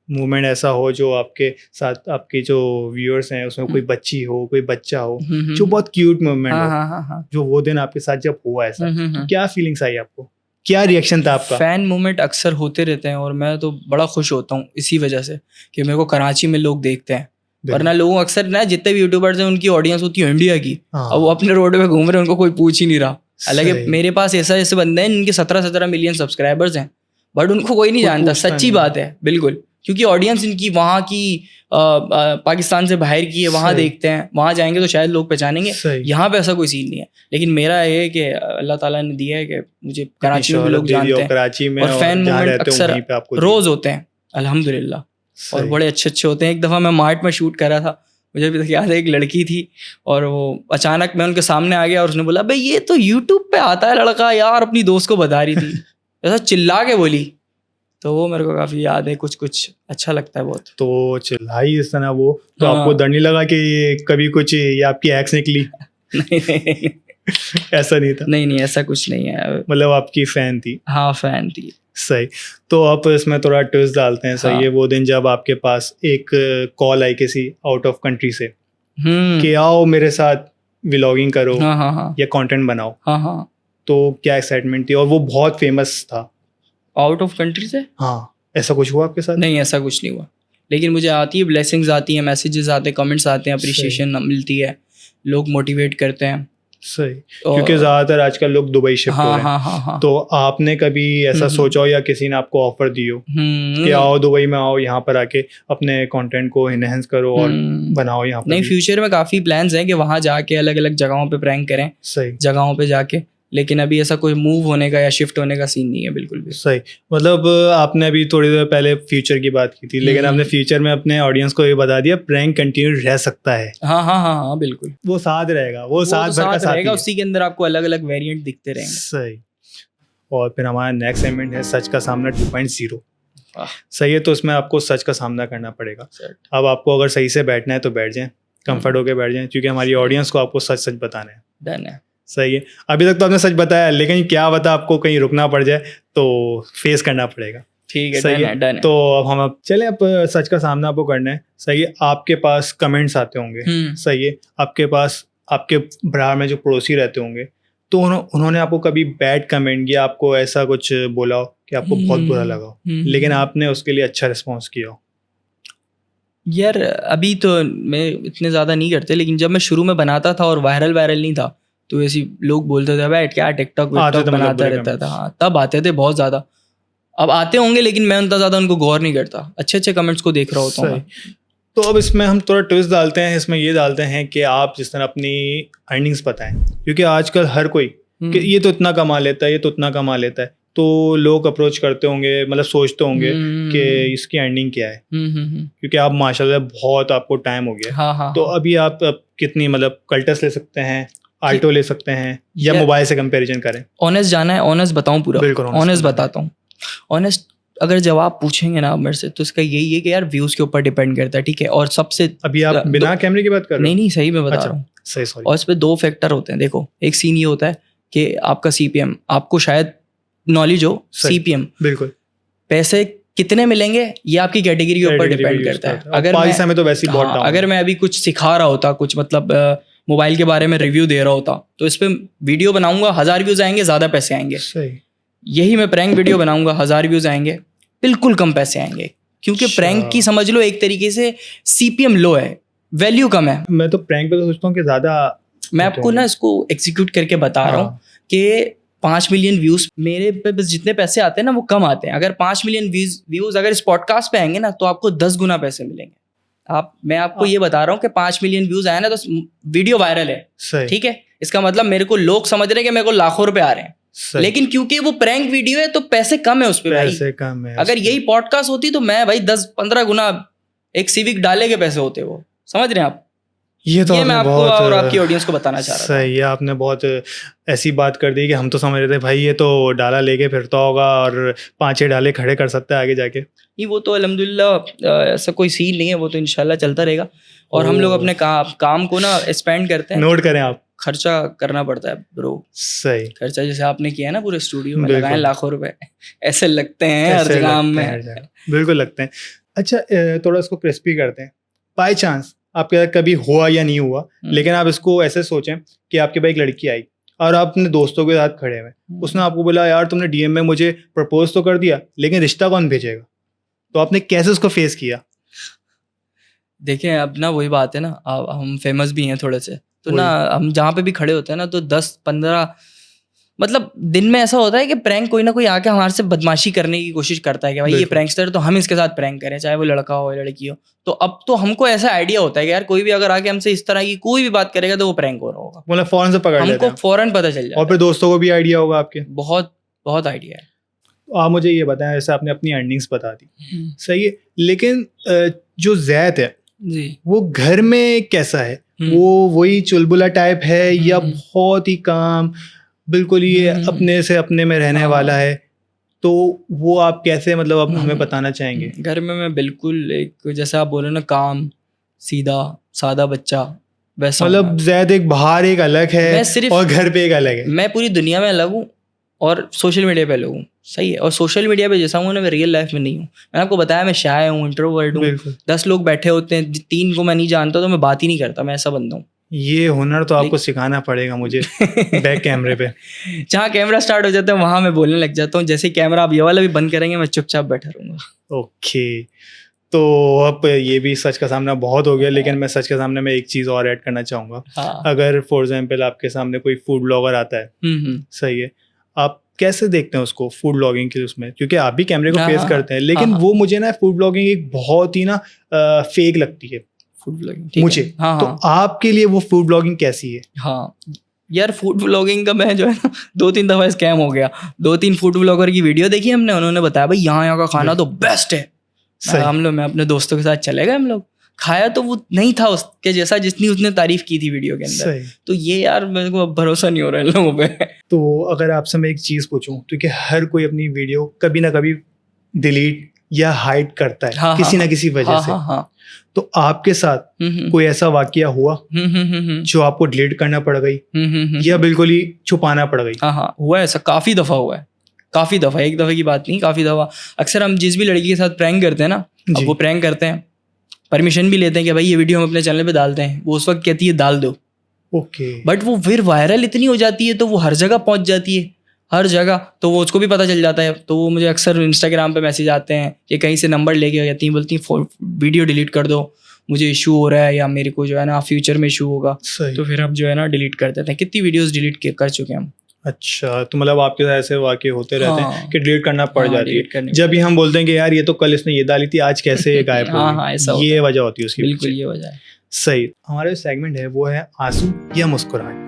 मूवमेंट ऐसा हो जो आपके साथ, आपके जो व्यूअर्स हैं उसमें कोई बच्ची हो, कोई बच्चा हो, जो बहुत क्यूट मूवमेंट हो, जो वो दिन आपके साथ जब हुआ ऐसा, तो क्या फीलिंग्स आई आपको, क्या रिएक्शन था आपका? फैन मूवमेंट अक्सर होते रहते हैं और मैं तो बड़ा खुश होता हूँ इसी वजह से कि मेरे को कराची में लोग देखते हैं। वरना लोगों अक्सर ना, जितने भी यूट्यूबर्स हैं उनकी ऑडियंस होती है इंडिया की, और वो अपने रोड पे घूम रहे हैं, उनको कोई पूछ ही नहीं रहा। हालांकि मेरे पास ऐसे बंदे हैं इनके 17 मिलियन सब्सक्राइबर्स हैं, बट उनको कोई नहीं जानता। सच्ची बात है बिल्कुल, क्योंकि ऑडियंस इनकी वहाँ की पाकिस्तान से बाहर की है, वहाँ देखते हैं, वहाँ जाएंगे तो शायद लोग पहचानेंगे। यहाँ पे ऐसा कोई सीन नहीं है। लेकिन मेरा ये है कि अल्लाह ताला ने दिया है कि मुझे कराची में भी लोग जानते हैं, कराची में, और फैन मूवमेंट अक्सर रोज होते हैं अल्हम्दुलिल्लाह, और बड़े अच्छे होते हैं। एक दफ़ा मैं मार्ट में शूट कर रहा था, मुझे अभी तक याद है, एक लड़की थी और वो अचानक मैं उनके सामने आ गया और उसने बोला भाई ये तो यूट्यूब पे आता है लड़का यार, अपनी दोस्त को बता रही थी, ऐसा चिल्ला के बोली। तो वो मेरे को काफ़ी याद है, कुछ अच्छा लगता है बहुत। तो चिल्लाई इस तरह वो, तो आपको डर नहीं लगा कि कभी कुछ ये आपकी एक्स निकली? नहीं ऐसा नहीं था? नहीं ऐसा कुछ नहीं है, मतलब आपकी फैन थी? हाँ फैन थी। सही। तो आप इसमें थोड़ा ट्विस्ट डालते हैं। सही हाँ। है, वो दिन जब आपके पास एक कॉल आई किसी आउट ऑफ कंट्री से कि हम्म। आओ मेरे साथ व्लॉगिंग करो हाँ हाँ हाँ या कंटेंट बनाओ, हाँ हाँ। तो क्या एक्साइटमेंट थी, और वो बहुत फेमस था। आउट ऑफ कंट्री से हाँ, ऐसा कुछ हुआ आपके साथ? नहीं, ऐसा कुछ नहीं हुआ, लेकिन मुझे आती है ब्लेसिंग्स आती हैं, मैसेजेस आते हैं, कमेंट्स आते हैं, अप्रिशिएशन मिलती है, लोग मोटिवेट करते हैं। सही। क्योंकि ज़्यादातर आजकल लोग दुबई शिफ्ट हो हाँ रहे हैं। हाँ हाँ हाँ। तो आपने कभी ऐसा सोचा हो या किसी ने आपको ऑफर दी हो कि आओ दुबई में, आओ यहाँ पर आके अपने कंटेंट को एनहेंस करो और बनाओ यहाँ पर? नहीं, फ्यूचर में काफ़ी प्लान्स हैं कि वहाँ जाके अलग अलग जगहों पे प्रैंक करें, सही जगहों पे जाके, लेकिन अभी ऐसा कोई मूव होने का या शिफ्ट होने का सीन नहीं है बिल्कुल भी। सही। मतलब आपने अभी थोड़ी देर पहले फ्यूचर की बात की थी, लेकिन आपने फ्यूचर में अपने ऑडियंस को ये बता दिया प्रैंक कंटिन्यू रह सकता है। हाँ हाँ हाँ हाँ बिल्कुल, वो साथ रहेगा, वो साथ तो भर का साथ रहेगा, ही है। उसी के अंदर आपको अलग अलग वेरिएंट दिखते रहेंगे। सही। और फिर हमारा नेक्स्ट सेगमेंट है सच का सामना 2.0। वाह। सही है, तो उसमें आपको सच का सामना करना पड़ेगा। Set। अब आपको अगर सही से बैठना है तो बैठ जाएं, कंफर्ट होके बैठ जाएं, क्योंकि हमारी ऑडियंस को आपको सच सच बताना है। डन है। सही है। अभी तक तो आपने सच बताया, लेकिन क्या बता आपको कहीं रुकना पड़ जाए तो फेस करना पड़ेगा। ठीक है, सही डन है, डन है। तो अब हम चले, अब सच का सामना आपको करना है। सही है। आपके पास कमेंट्स आते होंगे। सही है। आपके पास आपके बाहर में जो पड़ोसी रहते होंगे, तो उन्होंने आपको कभी बैड कमेंट या आपको ऐसा कुछ बोला हो कि आपको बहुत बुरा लगा हो, लेकिन आपने उसके लिए अच्छा रिस्पॉन्स किया हो? यार अभी तो मैं इतने ज़्यादा नहीं करते, लेकिन जब मैं शुरू में बनाता था और वायरल नहीं था, तो ऐसे लोग बोलते थे भाई क्या टिकटॉक बनाता रहता था। हाँ, तब आते थे बहुत ज़्यादा, अब आते होंगे, लेकिन मैं उतना ज़्यादा उनको गौर नहीं करता, अच्छे अच्छे कमेंट्स को देख रहा होता हूँ। तो अब इसमें हम थोड़ा ट्विस्ट डालते हैं, इसमें ये डालते हैं कि आप जिस तरह अपनी अर्निंग्स बताएं, क्योंकि आजकल हर कोई कि ये तो इतना कमा लेता है, ये तो उतना कमा लेता है, तो लोग अप्रोच करते होंगे, मतलब सोचते होंगे कि इसकी अर्निंग क्या है, क्योंकि आप माशाल्लाह बहुत आपको टाइम हो गया। हाँ हाँ। तो अभी आप कितनी, मतलब कल्टस ले सकते हैं, आल्टो ले सकते हैं, या मोबाइल से कंपैरिजन करें? ऑनेस्ट जाना है, ऑनेस्ट बताऊं पूरा? बिल्कुल ऑनेस्ट बताता हूँ। ऑनेस्ट अगर जवाब पूछेंगे ना मेरे से, तो इसका यही है कि यार व्यूज के ऊपर डिपेंड करता है, ठीक है। और सबसे अभी आप बिना कैमरे की बात कर रहे हो? नहीं, सही में बता रहा हूँ। सही, सॉरी। और इस पे 2 फैक्टर होते हैं। देखो, एक सीन ये होता है कि आपका सीपीएम, आपको शायद नॉलेज हो, सीपीएम बिल्कुल, पैसे कितने मिलेंगे ये आपकी कैटेगरी के ऊपर डिपेंड करता है। अगर मैं तो वैसे ही बहुत डाउन, अगर मैं अभी कुछ सिखा रहा होता, कुछ मतलब मोबाइल के बारे में रिव्यू दे रहा होता, तो इस पे वीडियो बनाऊंगा, 1000 व्यूज आएंगे, ज्यादा पैसे आएंगे। सही। यही मैं प्रैंक वीडियो बनाऊंगा, 1000 व्यूज आएंगे, बिल्कुल कम पैसे आएंगे, क्योंकि प्रैंक की समझ लो एक तरीके से सीपीएम लो है, वैल्यू कम है। मैं तो प्रैंक पे तो सोचता हूँ कि ज्यादा। मैं आपको ना इसको एग्जीक्यूट करके बता रहा हूँ कि 5 मिलियन व्यूज मेरे पे बस जितने पैसे आते हैं ना वो कम आते हैं। अगर 5 मिलियन व्यूज अगर इस पॉडकास्ट पे आएंगे ना, तो आपको 10 गुना पैसे मिलेंगे। मैं आपको ये बता रहा हूँ कि 5 मिलियन व्यूज आए ना तो वीडियो वायरल है, ठीक है। इसका मतलब मेरे को लोग समझ रहे हैं कि मेरे को लाखों रुपए आ रहे हैं, लेकिन क्योंकि वो प्रैंक वीडियो है तो पैसे कम है उस पे भाई। पैसे कम है। अगर यही पॉडकास्ट होती तो मैं भाई 10-15 गुना एक सिविक डाले के पैसे होते वो, समझ रहे हैं आप? ये तो मैं आपको और आपकी ऑडियंस को बताना चाह रहा था। सही है, आपने बहुत ऐसी बात कर दी कि हम तो समझ रहे थे भाई ये तो डाला लेके फिरता होगा और 5-6 डाले खड़े कर सकता है आगे जाके। नहीं, वो तो अल्हम्दुलिल्लाह ऐसा कोई सीन नहीं है, वो तो इंशाल्लाह चलता रहेगा। और हम लोग अपने काम को ना स्पेंड करते हैं। नोट करें आप, खर्चा करना पड़ता है ब्रो। सही। खर्चा जैसे आपने किया ना पूरे स्टूडियो में, लगाए लाखों रुपए, ऐसे लगते हैं हर काम में। बिल्कुल लगते हैं। अच्छा, थोड़ा इसको क्रिस्पी करते हैं। बाय चांस आपके साथ कभी हुआ या नहीं हुआ, लेकिन आप इसको ऐसे सोचें कि आपके पास एक लड़की आई और आप अपने दोस्तों के साथ खड़े हुए, उसने आपको बोला यार तुमने डीएम में मुझे प्रपोज तो कर दिया, लेकिन रिश्ता कौन भेजेगा? तो आपने कैसे उसको फेस किया? देखें, अब ना वही बात है ना, हम फेमस भी हैं थोड़े से, तो ना हम जहाँ पे भी खड़े होते हैं ना, तो 10-15 मतलब दिन में ऐसा होता है कि प्रैंक कोई ना कोई आके हमारे से बदमाशी करने की कोशिश करता है कि भाई ये प्रैंकस्टर, तो हम इसके साथ प्रैंक करें, चाहे वो लड़का हो या लड़की हो। तो अब तो हमको ऐसा आइडिया होता है कि यार कोई भी अगर आके हमसे इस तरह की कोई भी बात करेगा तो वो प्रैंक हो रहा होगा, मतलब फौरन से पकड़ लेते हैं, हमको फौरन पता चल जाता है। और फिर दोस्तों को भी आइडिया होगा आपके? बहुत बहुत आइडिया है। आप मुझे ये बताएं, जैसे आपने अपनी अर्निंग्स बता दी, सही है, लेकिन जो जैद है जी, वो घर में कैसा है? वो वही चुलबुला टाइप है या बहुत ही काम, बिल्कुल ही अपने से अपने में रहने वाला है? तो वो आप कैसे, मतलब आप हमें बताना चाहेंगे? घर में मैं बिल्कुल एक, जैसा आप बोले ना, काम, सीधा सादा बच्चा, वैसा। मतलब जैद एक बाहर एक अलग है और घर पे एक अलग है। मैं पूरी दुनिया में अलग हूँ और सोशल मीडिया पे लोग हूँ, सही है। और सोशल मीडिया पे जैसा हूँ ना, मैं रियल लाइफ में नहीं हूँ। मैंने आपको बताया मैं शाय हूँ, इंट्रोवर्ट हूँ। बिल्कुल। 10 लोग बैठे होते हैं, 3 को मैं नहीं जानता तो मैं बात ही नहीं करता, मैं ऐसा बंदा हूँ। ये हुनर तो आपको सिखाना पड़ेगा मुझे बैक कैमरे पे। जहाँ कैमरा स्टार्ट हो जाता है वहाँ मैं बोलने लग जाता हूँ। जैसे कैमरा आप ये वाला भी बंद करेंगे मैं चुपचाप बैठा रहूँगा। ओके, तो अब ये भी सच का सामना बहुत हो गया, लेकिन मैं सच के सामने में एक चीज़ और ऐड करना चाहूँगा। हाँ। अगर फॉर एग्जाम्पल आपके सामने कोई फूड ब्लॉगर आता है, सही है, आप कैसे देखते हैं उसको फूड ब्लॉगिंग के उसमें, क्योंकि आप भी कैमरे को फेस करते हैं, लेकिन वो मुझे ना फूड ब्लॉगिंग एक बहुत ही ना फेक लगती है फूड ब्लॉगिंग मुझे। तो आपके लिए वो फूड ब्लॉगिंग कैसी है? हाँ यार, फूड ब्लॉगिंग का मैं जो है ना 2-3 दफ़ा स्कैम हो गया। 2-3 फूड ब्लॉगर की वीडियो देखी हमने, उन्होंने बताया भाई यहाँ का खाना तो बेस्ट है। हम लोग, मैं अपने दोस्तों के साथ चले गए, हम लोग खाया तो वो नहीं था उसके जैसा जितनी उसने तारीफ की थी वीडियो के अंदर। तो ये यार मेरे को अब भरोसा नहीं हो रहा है लोगों पे। तो अगर आपसे मैं एक चीज़ पूछूं, क्योंकि हर कोई अपनी वीडियो कभी ना कभी डिलीट या हाइड करता है किसी ना किसी वजह से। तो आपके साथ कोई ऐसा वाकया हुआ जो आपको डिलीट करना पड़ गई या बिल्कुल ही छुपाना पड़ गई? हाँ, हुआ है ऐसा, काफ़ी दफ़ा हुआ है, काफ़ी दफ़ा, एक दफ़े की बात नहीं, काफ़ी दफ़ा। अक्सर हम जिस भी लड़की के साथ प्रैंक करते हैं ना, अब वो प्रैंक करते हैं, परमिशन भी लेते हैं कि भाई ये वीडियो हम अपने चैनल पे डालते हैं, वो उस वक्त कहती है डाल दो। ओके। बट वो फिर वायरल इतनी हो जाती है तो वो हर जगह पहुंच जाती है, हर जगह, तो वो उसको भी पता चल जाता है। तो वो मुझे अक्सर इंस्टाग्राम पे मैसेज आते हैं कि कहीं से नंबर लेके आती हैं, बोलती हैं वीडियो डिलीट कर दो, मुझे इशू हो रहा है या मेरे को जो है ना फ्यूचर में इशू होगा। तो फिर हम जो है ना डिलीट कर देते हैं। कितनी वीडियोस डिलीट कर चुके हैं हम। अच्छा, तो मतलब आपके साथ ऐसे वाकये होते रहते हैं कि डिलीट करना पड़ जाती है। जब भी हम बोलते हैं कि यार ये तो कल इसने ये डाली थी, आज कैसे गायब हो गई, ये वजह होती है उसकी। बिल्कुल ये वजह है। सही। हमारा जो सेगमेंट है वो है आंसू या मुस्कुराहट।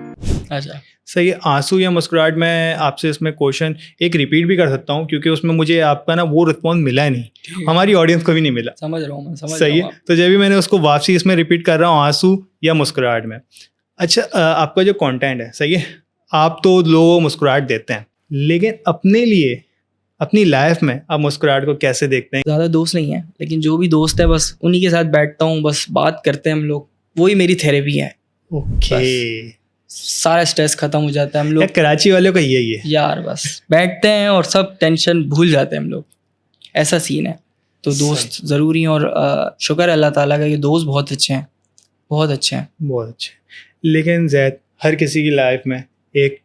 अच्छा, सही है। आंसू या मुस्कुराहट, मैं आपसे इसमें क्वेश्चन एक रिपीट भी कर सकता हूँ क्योंकि उसमें मुझे आपका ना वो रिस्पॉन्स मिला ही नहीं, हमारी ऑडियंस को भी नहीं मिला। समझ रहा हूँ मैं, समझ सही है। तो जब भी मैंने उसको वापसी इसमें रिपीट कर रहा हूँ, आंसू या मुस्कुराहट में। अच्छा, आपका जो कंटेंट है, सही है, आप तो लोगों को मुस्कुराहट देते हैं, लेकिन अपने लिए अपनी लाइफ में आप मुस्कुराहट को कैसे देखते हैं? ज़्यादा दोस्त नहीं है, लेकिन जो भी दोस्त है बस उन्हीं के साथ बैठता हूँ, बस बात करते हैं हम लोग, वही मेरी थेरेपी है। ओके। सारा स्ट्रेस खत्म हो जाता है हम लोग। कराची वालों का यही है यार, बस बैठते हैं और सब टेंशन भूल जाते हैं हम लोग, ऐसा सीन है। तो दोस्त ज़रूरी हैं और शुक्र है अल्लाह ताला का कि दोस्त बहुत अच्छे हैं, बहुत अच्छे हैं, बहुत अच्छे। लेकिन ज़ैद, हर किसी की लाइफ में एक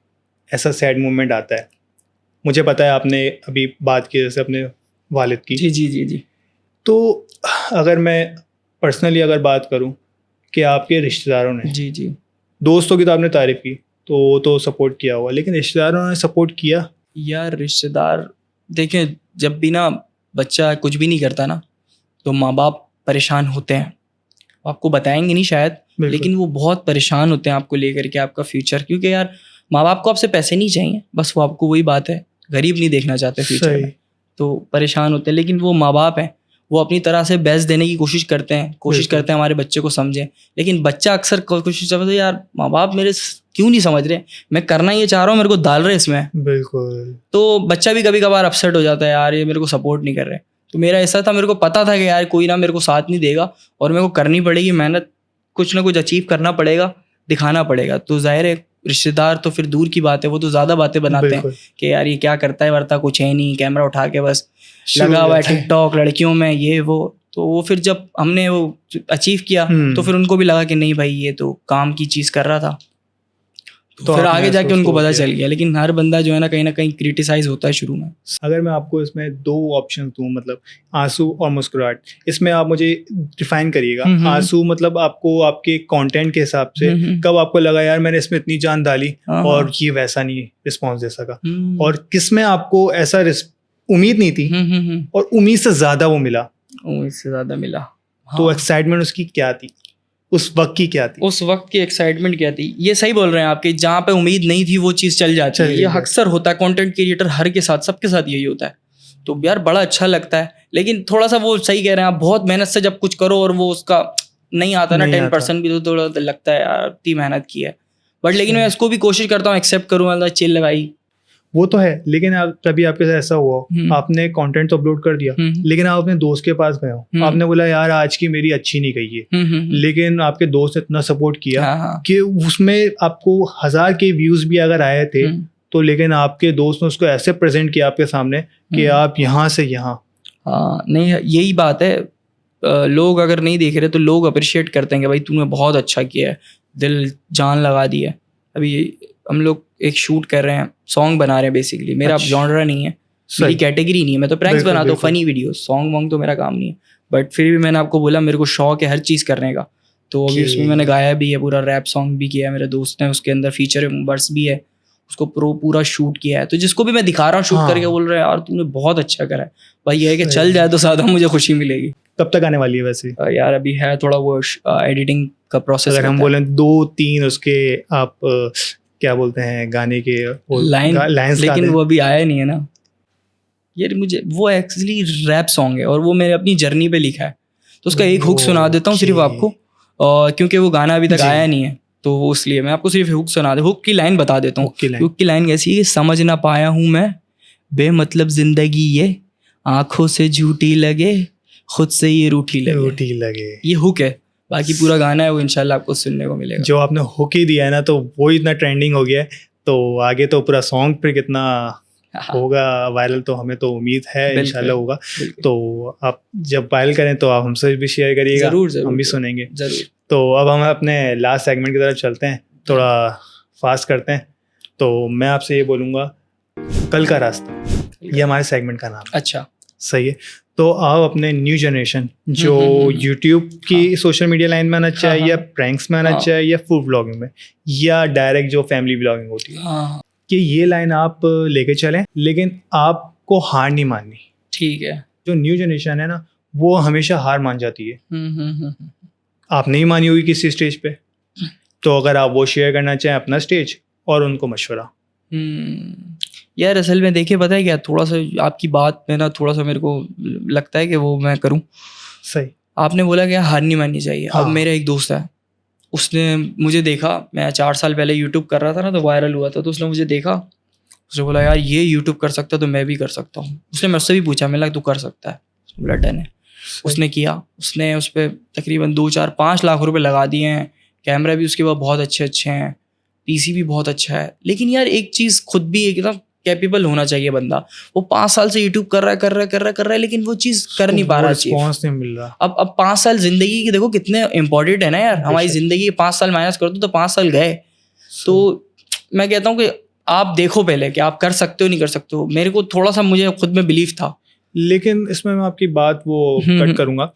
ऐसा सैड मोमेंट आता है। मुझे पता है आपने अभी बात की जैसे अपने वालिद की। जी जी जी जी। तो अगर मैं पर्सनली अगर बात करूं कि आपके रिश्तेदारों ने, जी जी, दोस्तों की तो आपने तारीफ की, तो सपोर्ट किया हुआ, लेकिन रिश्तेदारों ने सपोर्ट किया? यार रिश्तेदार देखें, जब भी ना बच्चा कुछ भी नहीं करता ना तो माँ बाप परेशान होते हैं। आपको बताएंगे नहीं शायद, लेकिन वो बहुत परेशान होते हैं आपको लेकर के, आपका फ्यूचर। क्योंकि यार माँ बाप को आपसे पैसे नहीं चाहिए, बस वो आपको वही बात है, गरीब नहीं देखना चाहते फ्यूचर में, तो परेशान होते हैं। लेकिन वो माँ बाप हैं, वो अपनी तरह से बेस्ट देने की कोशिश करते हैं हमारे बच्चे को समझें। लेकिन बच्चा अक्सर कोशिश करता है, यार माँ बाप मेरे क्यों नहीं समझ रहे, मैं करना ये चाह रहा हूँ, मेरे को डाल रहे इसमें। बिल्कुल। तो बच्चा भी कभी कभार अपसेट हो जाता है, यार ये मेरे को सपोर्ट नहीं कर रहे। तो मेरा ऐसा था, मेरे को पता था कि यार कोई ना मेरे को साथ नहीं देगा और मेरे को करनी पड़ेगी मेहनत, कुछ ना कुछ अचीव करना पड़ेगा, दिखाना पड़ेगा। तो जाहिर है रिश्तेदार तो फिर दूर की बात है, वो तो ज़्यादा बातें बनाते हैं कि यार ये क्या करता है, वर्ता कुछ है नहीं, कैमरा उठा के बस लगा हुआ है टिकटॉक, लड़कियों में ये वो। तो वो फिर जब हमने वो अचीव किया तो फिर उनको भी लगा कि नहीं भाई ये तो काम की चीज़ कर रहा था। तो फिर आगे जाके उनको पता चल गया। लेकिन हर बंदा जो है ना कहीं ना कहीं क्रिटिसाइज होता है शुरू में। अगर मैं आपको इसमें 2 ऑप्शन दूं, मतलब आंसू और मुस्कुराहट, इसमें आप मुझे डिफाइन करिएगा। आंसू मतलब आपको आपके कंटेंट के हिसाब से कब आपको लगा यार मैंने इसमें इतनी जान डाली और ये वैसा नहीं रिस्पॉन्स दे सका, और किसमें आपको ऐसा उम्मीद नहीं थी और उम्मीद से ज्यादा वो मिला? उम्मीद से ज्यादा मिला। तो एक्साइटमेंट उसकी क्या थी, उस वक्त की क्या थी? उस वक्त की एक्साइटमेंट क्या थी? ये सही बोल रहे हैं आपके, जहाँ पे उम्मीद नहीं थी वो चीज़ चल जाती है। ये अक्सर होता है कंटेंट क्रिएटर हर के साथ, सबके साथ यही होता है। तो यार बड़ा अच्छा लगता है, लेकिन थोड़ा सा वो सही कह रहे हैं आप, बहुत मेहनत से जब कुछ करो और वो उसका नहीं आता ना 10% भी, तो थोड़ा लगता है यार इतनी मेहनत की है। बट लेकिन मैं इसको भी कोशिश करता हूँ एक्सेप्ट करूँ, मतलब चिल भाई। वो तो है, लेकिन कभी आपके साथ ऐसा हुआ आपने कंटेंट तो अपलोड कर दिया, लेकिन आप अपने दोस्त के पास गए हो, आपने बोला यार आज की मेरी अच्छी नहीं गई है, लेकिन आपके दोस्त ने इतना सपोर्ट किया कि उसमें आपको 1000 के व्यूज भी अगर आए थे तो लेकिन आपके दोस्त ने उसको ऐसे प्रेजेंट किया आपके सामने कि आप यहाँ से यहाँ। हाँ नहीं यही बात है, लोग अगर नहीं देख रहे तो लोग अप्रिशिएट करते हैं कि भाई तूने बहुत अच्छा किया है, दिल जान लगा दी है। अभी हम लोग एक शूट कर रहे हैं, सॉन्ग बना रहे हैं बेसिकली, मेरा जॉनरा नहीं है, मेरी कैटेगरी नहीं है, मैं तो प्रैंक्स बनाता हूँ, फनी वीडियो, सॉन्ग वॉन्ग तो मेरा काम नहीं है। बट फिर भी मैंने आपको बोला मेरे को शौक है हर चीज़ करने का, तो अभी उसमें मैंने गाया भी है, पूरा रैप सॉन्ग भी किया है, मेरे दोस्त ने उसके अंदर फीचर वर्स भी है, उसको पूरा शूट किया है। तो जिसको भी मैं दिखा रहा हूँ शूट करके बोल रहा है यार तूने बहुत अच्छा करा है, भाई ये है कि चल जाए तो ज़्यादा मुझे खुशी मिलेगी। कब तक आने वाली है वैसे? यार अभी है थोड़ा वो एडिटिंग का प्रोसेस। अगर हम बोलें 2-3 उसके आप क्या बोलते हैं गाने के लाइन्स, लेकिन वो अभी आया नहीं है ना यार। मुझे वो एक्चुअली रैप सॉन्ग है और वो मैंने अपनी जर्नी पे लिखा है, तो उसका एक हुक सुना देता हूँ सिर्फ आपको, क्योंकि वो गाना अभी तक आया नहीं है, तो वो इसलिए मैं आपको सिर्फ हुक सुना दे, हुक की लाइन बता देता हूँ। हुक की लाइन कैसी है? समझ ना पाया हूँ मैं बेमतलब जिंदगी ये, आंखों से झूठी लगे खुद से ये रूठी लगे, ये हुक है। बाकी पूरा गाना है वो इंशाल्लाह आपको सुनने को मिलेगा। जो आपने हुक ही दिया है ना, तो वो इतना ट्रेंडिंग हो गया है, तो आगे तो पूरा सॉन्ग फिर कितना होगा वायरल, तो हमें तो उम्मीद है इंशाल्लाह होगा। तो आप जब वायरल करें तो आप हमसे भी शेयर करिएगा, हम भी सुनेंगे जरूर। तो अब हम अपने लास्ट सेगमेंट की तरफ चलते हैं, थोड़ा फास्ट करते हैं। तो मैं आपसे ये बोलूँगा, कल का रास्ता, ये हमारे सेगमेंट का नाम। अच्छा सही है। तो आप अपने न्यू जनरेशन जो यूट्यूब की सोशल मीडिया लाइन में आना चाहे, या प्रैंक्स में आना चाहे, या फूड ब्लॉगिंग में, या डायरेक्ट जो फैमिली ब्लॉगिंग होती है, कि ये लाइन आप लेके चलें, लेकिन आपको हार नहीं माननी। ठीक है। जो न्यू जनरेशन है ना, वो हमेशा हार मान जाती है। आप नहीं मानी होगी किसी स्टेज पे, तो अगर आप वो शेयर करना चाहें अपना स्टेज और उनको मशवरा। यार असल में देखिए पता है क्या, थोड़ा सा आपकी बात में ना थोड़ा सा मेरे को लगता है कि वो मैं करूं। सही। आपने बोला कि हार नहीं माननी चाहिए। अब मेरा एक दोस्त है, उसने मुझे देखा, मैं 4 साल पहले यूट्यूब कर रहा था ना, तो वायरल हुआ था, तो उसने मुझे देखा, उसने बोला यार ये यूट्यूब कर सकता है तो मैं भी कर सकता हूँ। उसने मुझसे भी पूछा, मैं लगा तू कर सकता है, बोला डन है। उसने किया, उसने उस पर तकरीबन 2-4-5 लाख रुपए लगा दिए हैं, कैमरा भी उसके पास बहुत अच्छे हैं, पीसी भी बहुत अच्छा है। लेकिन यार एक चीज़ खुद भी एकदम कैपेबल होना चाहिए बंदा। वो 5 साल से यूट्यूब कर रहा है, लेकिन वो चीज़ कर नहीं पा रहा, रिस्पॉन्स नहीं मिल रहा। अब 5 साल जिंदगी के देखो कितने इंपॉर्टेंट है ना यार, हमारी जिंदगी 5 साल माइनस कर दो तो 5 साल गए। तो मैं कहता हूँ कि आप देखो पहले कि आप कर सकते हो नहीं कर सकते हो। मेरे को थोड़ा सा मुझे खुद में बिलीफ था, लेकिन इसमें मैं आपकी बात वो कट करूंगा।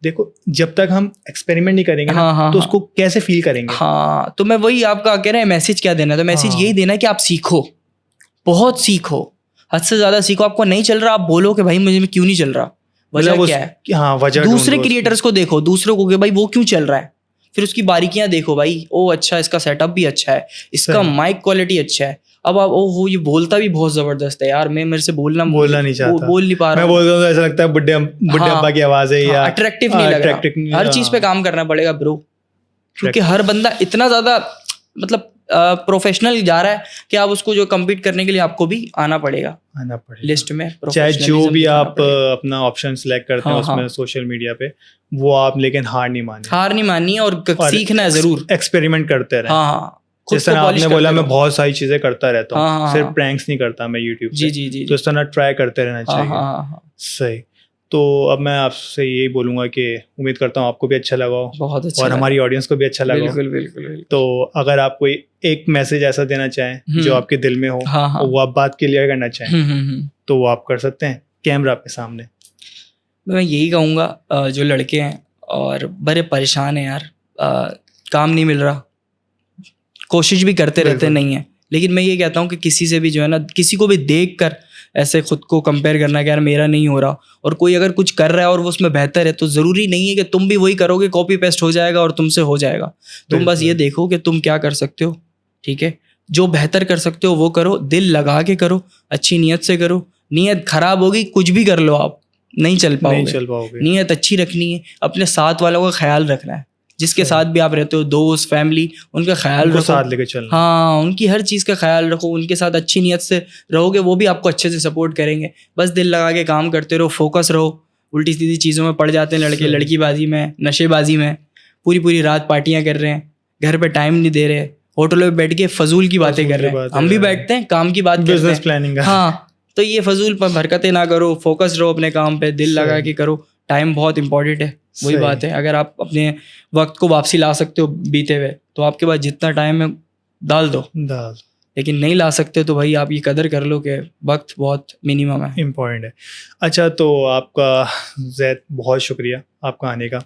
देखो जब तक हम एक्सपेरिमेंट नहीं करेंगे ना, तो उसको कैसे फील करेंगे। हाँ तो मैं वही आपका कह रहे हैं मैसेज क्या देना है, तो मैसेज यही देना है कि आप सीखो, बहुत सीखो, हद से ज्यादा सीखो। आपको नहीं चल रहा, आप बोलो कि भाई मुझे क्यों नहीं चल रहा, वजह क्या है। हाँ, वजह दूसरे क्रिएटर्स को देखो, दूसरों को कि भाई वो क्यों चल रहा है, फिर उसकी बारीकियां देखो। भाई ओ अच्छा, इसका सेटअप भी अच्छा है, इसका माइक क्वालिटी अच्छा है। अब आप वो ये बोलता भी बहुत जबरदस्त है यार, मैं मेरे से बोलना नहीं चाहता, बोल नहीं पा रहा, मैं बोलता हूँ तो ऐसा लगता है बुड्ढे अब्बा की आवाज है, या अट्रैक्टिव नहीं लग रहा। हर चीज पे काम करना पड़ेगा ब्रो, क्योंकि हर बंदा इतना ज्यादा मतलब प्रोफेशनल जा रहा है कि आप उसको जो कम्पीट करने के लिए आपको भी आना पड़ेगा लिस्ट में। चाहे जो भी आप अपना ऑप्शन सिलेक्ट करते हैं उसमें सोशल मीडिया पे, वो आप लेकिन हार नहीं माननी और सीखना है जरूर, एक्सपेरिमेंट करते रहे। हाँ, जिस तरह आपने बोला मैं बहुत सारी चीजें करता रहता हूँ, सिर्फ प्रैंक्स नहीं करता मैं यूट्यूब पे, जी। तो इस तरह ट्राई करते रहना चाहिए। सही। तो अब मैं आपसे यही बोलूंगा कि उम्मीद करता हूँ आपको भी अच्छा लगा हो, बहुत अच्छा, और हमारी ऑडियंस को भी अच्छा लगा। बिल्कुल। तो अगर आप कोई एक मैसेज ऐसा देना चाहें जो आपके दिल में हो, वो आप बात क्लियर करना चाहें, तो वो आप कर सकते हैं कैमरा पे सामने। मैं यही कहूँगा, जो लड़के हैं और बड़े परेशान हैं यार, काम नहीं मिल रहा, कोशिश भी करते रहते नहीं है, लेकिन मैं ये कहता हूँ कि किसी से भी जो है ना, किसी को भी देख कर ऐसे खुद को कंपेयर करना कि यार मेरा नहीं हो रहा, और कोई अगर कुछ कर रहा है और वो उसमें बेहतर है, तो ज़रूरी नहीं है कि तुम भी वही करोगे, कॉपी पेस्ट हो जाएगा और तुमसे हो जाएगा। तुम बस ये देखो कि तुम क्या कर सकते हो, ठीक है, जो बेहतर कर सकते हो वो करो, दिल लगा के करो, अच्छी नीयत से करो। नीयत खराब होगी, कुछ भी कर लो आप, नहीं चल पाओगे। नीयत अच्छी रखनी है, अपने साथ वालों का ख्याल रखना है, जिसके साथ भी आप रहते हो, दोस्त फैमिली, उनका ख्याल रखो, साथ लेके चलना। हाँ, उनकी हर चीज़ का ख्याल रखो, उनके साथ अच्छी नीयत से रहोगे, वो भी आपको अच्छे से सपोर्ट करेंगे। बस दिल लगा के काम करते रहो, फोकस रहो। उल्टी सीधी चीज़ों में पड़ जाते हैं लड़के, लड़कीबाजी में, नशेबाजी में, पूरी रात पार्टियां कर रहे हैं, घर पे टाइम नहीं दे रहे, होटलों में बैठ के फजूल की बातें कर रहे हैं। हम भी बैठते हैं, काम की बात करते बिजनेस हैं। प्लानिंग का। हाँ, तो ये फजूल पर हरकतें ना करो, फोकस रहो अपने काम पे, दिल लगा के करो। टाइम बहुत इंपॉर्टेंट है, वही बात है। अगर आप अपने वक्त को वापसी ला सकते हो बीते हुए, तो आपके पास जितना टाइम है डाल दो। लेकिन नहीं ला सकते तो भाई आप ये कदर कर लो कि वक्त बहुत मिनिमम है, इम्पॉर्टेंट है। अच्छा, तो आपका ज़ैद बहुत शुक्रिया आपका आने का।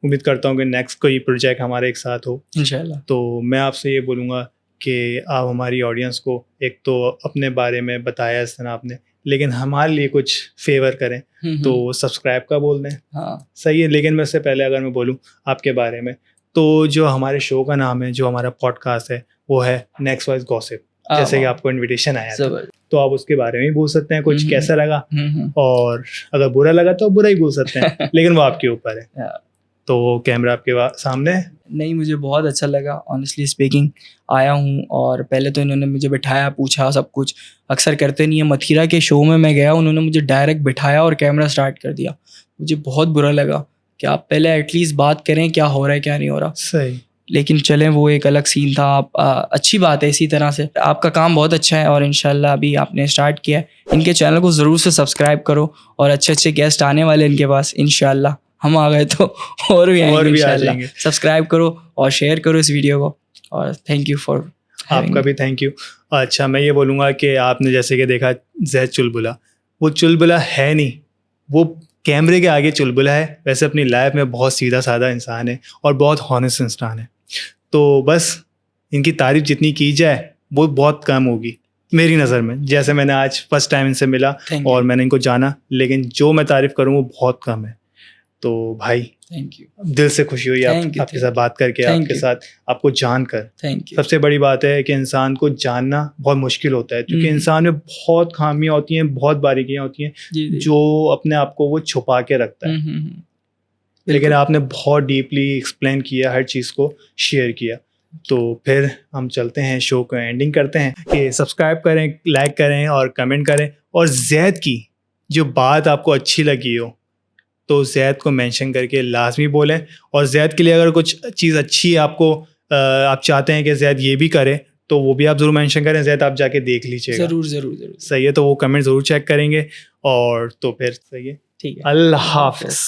उम्मीद करता हूँ कि नेक्स्ट कोई प्रोजेक्ट हमारे एक साथ हो इंशाल्लाह। तो मैं आपसे ये बोलूँगा कि आप हमारी ऑडियंस को एक तो अपने बारे में बताया इस तरह आपने, लेकिन हमारे लिए कुछ फेवर करें तो सब्सक्राइब का बोल दें। हाँ सही है, लेकिन मैं उससे पहले अगर मैं बोलूँ आपके बारे में, तो जो हमारे शो का नाम है, जो हमारा पॉडकास्ट है, वो है नेक्स्ट वॉइस गॉसिप। जैसे कि आपको इनविटेशन आया था, तो आप उसके बारे में भी बोल सकते हैं कुछ, कैसा लगा, और अगर बुरा लगा तो बुरा ही बोल सकते हैं, लेकिन वो आपके ऊपर है। तो कैमरा आपके सामने है। नहीं, मुझे बहुत अच्छा लगा ऑनेस्टली स्पीकिंग। आया हूँ और पहले तो इन्होंने मुझे बिठाया, पूछा सब कुछ, अक्सर करते नहीं है। मथुरा के शो में मैं गया, उन्होंने मुझे डायरेक्ट बिठाया और कैमरा स्टार्ट कर दिया। मुझे बहुत बुरा लगा कि आप पहले एटलीस्ट बात करें क्या हो रहा है क्या नहीं हो रहा। सही, लेकिन चलें, वो एक अलग सीन था। आप अच्छी बात है, इसी तरह से आपका काम बहुत अच्छा है और इंशाल्लाह अभी आपने स्टार्ट किया है। इनके चैनल को ज़रूर से सब्सक्राइब करो और अच्छे अच्छे गेस्ट आने वाले इनके पास इंशाल्लाह। हम आ गए तो और भी आएंगे इंशाल्लाह। सब्सक्राइब करो और शेयर करो इस वीडियो को, और थैंक यू फॉर आपका भी थैंक यू। अच्छा, मैं ये बोलूँगा कि आपने जैसे कि देखा ज़ैद चुलबुला, वो चुलबुला है नहीं, वो कैमरे के आगे चुलबुला है। वैसे अपनी लाइफ में बहुत सीधा साधा इंसान है और बहुत हॉनेस्ट इंसान है। तो बस इनकी तारीफ जितनी की जाए वो बहुत कम होगी मेरी नज़र में। जैसे मैंने आज फर्स्ट टाइम इनसे मिला और मैंने इनको जाना, लेकिन जो मैं तारीफ करूँ वो बहुत कम है। तो भाई थैंक यू, दिल से खुशी हुई आपके साथ बात करके, आपके साथ आपको जानकर। Thank you. सबसे बड़ी बात है कि इंसान को जानना बहुत मुश्किल होता है, क्योंकि इंसान में बहुत खामियां होती हैं, बहुत बारीकियां होती हैं जो अपने आप को वो छुपा के रखता है। लेकिन आपने बहुत डीपली एक्सप्लेन किया, हर चीज़ को शेयर किया। तो फिर हम चलते हैं, शो को एंडिंग करते हैं कि सब्सक्राइब करें, लाइक करें और कमेंट करें। और ज़ैद की जो बात आपको अच्छी लगी हो तो ज़ैद को मेंशन करके लाजमी बोलें। और ज़ैद के लिए अगर कुछ चीज़ अच्छी आपको आप चाहते हैं कि ज़ैद ये भी करे, तो वो भी आप ज़रूर मेंशन करें। ज़ैद आप जाके देख लीजिएगा। ज़रूर। सही है, तो वो कमेंट ज़रूर चेक करेंगे। और तो फिर सही है, ठीक है, अल्लाह हाफ़िज़।